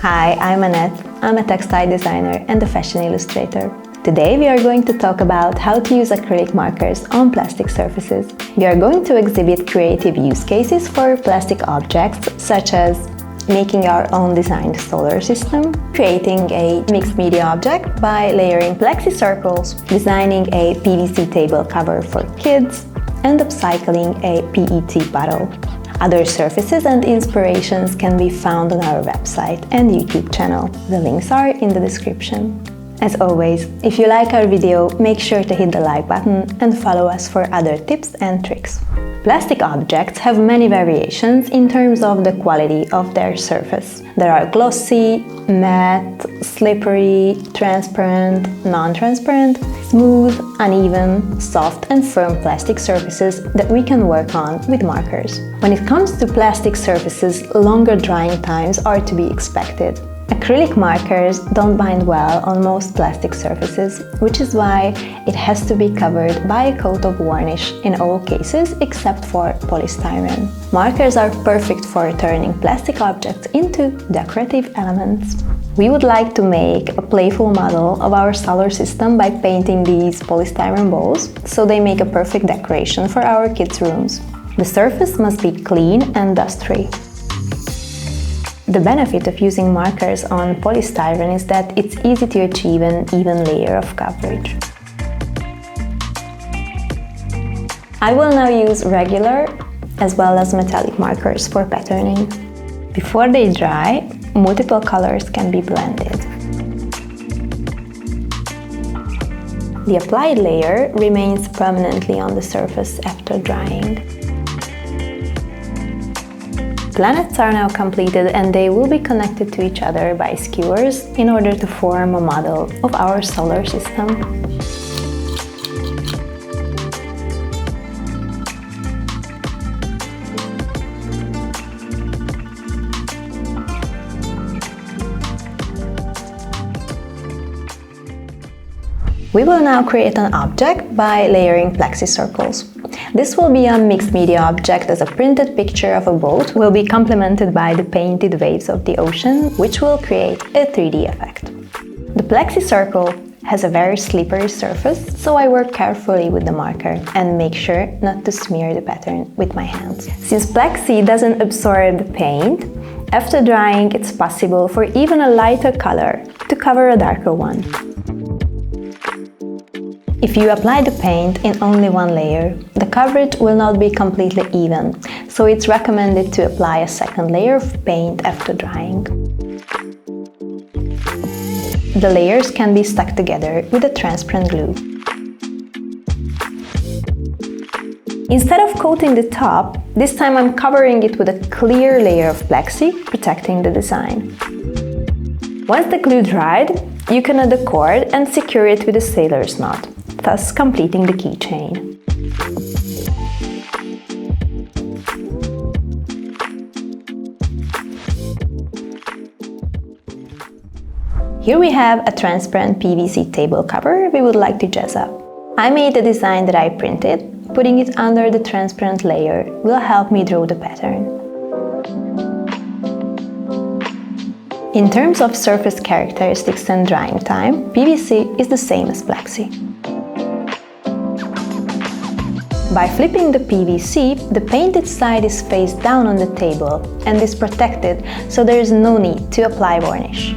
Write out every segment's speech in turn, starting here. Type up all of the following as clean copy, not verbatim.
Hi, I'm Annette. I'm a textile designer and a fashion illustrator. Today we are going to talk about how to use acrylic markers on plastic surfaces. We are going to exhibit creative use cases for plastic objects, such as making our own designed solar system, creating a mixed media object by layering plexi circles, designing a PVC table cover for kids, and upcycling a PET bottle. Other surfaces and inspirations can be found on our website and YouTube channel. The links are in the description. As always, if you like our video, make sure to hit the like button and follow us for other tips and tricks. Plastic objects have many variations in terms of the quality of their surface. There are glossy, matte, slippery, transparent, non-transparent, smooth, uneven, soft and firm plastic surfaces that we can work on with markers. When it comes to plastic surfaces, longer drying times are to be expected. Acrylic markers don't bind well on most plastic surfaces, which is why it has to be covered by a coat of varnish in all cases except for polystyrene. Markers are perfect for turning plastic objects into decorative elements. We would like to make a playful model of our solar system by painting these polystyrene balls, so they make a perfect decoration for our kids' rooms. The surface must be clean and dust-free. The benefit of using markers on polystyrene is that it's easy to achieve an even layer of coverage. I will now use regular as well as metallic markers for patterning. Before they dry, multiple colors can be blended. The applied layer remains permanently on the surface after drying. Planets are now completed and they will be connected to each other by skewers in order to form a model of our solar system. We will now create an object by layering plexi circles. This will be a mixed media object, as a printed picture of a boat will be complemented by the painted waves of the ocean, which will create a 3D effect. The plexi circle has a very slippery surface, so I work carefully with the marker and make sure not to smear the pattern with my hands. Since plexi doesn't absorb the paint, after drying it's possible for even a lighter color to cover a darker one. If you apply the paint in only one layer, the coverage will not be completely even, so it's recommended to apply a second layer of paint after drying. The layers can be stuck together with a transparent glue. Instead of coating the top, this time I'm covering it with a clear layer of plexi, protecting the design. Once the glue dried, you can add a cord and secure it with a sailor's knot, thus completing the keychain. Here we have a transparent PVC table cover we would like to jazz up. I made the design that I printed. Putting it under the transparent layer will help me draw the pattern. In terms of surface characteristics and drying time, PVC is the same as plexi. By flipping the PVC, the painted side is face down on the table and is protected, so there is no need to apply varnish.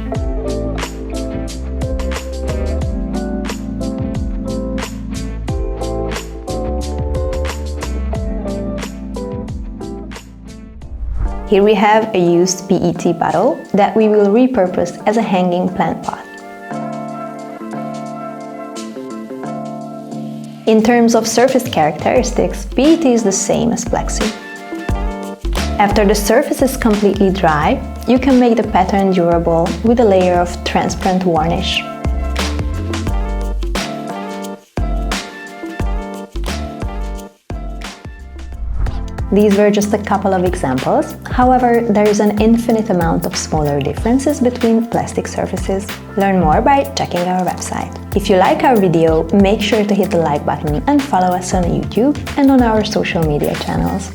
Here we have a used PET bottle that we will repurpose as a hanging plant pot. In terms of surface characteristics, PET is the same as plexi. After the surface is completely dry, you can make the pattern durable with a layer of transparent varnish. These were just a couple of examples. However, there is an infinite amount of smaller differences between plastic surfaces. Learn more by checking our website. If you like our video, make sure to hit the like button and follow us on YouTube and on our social media channels.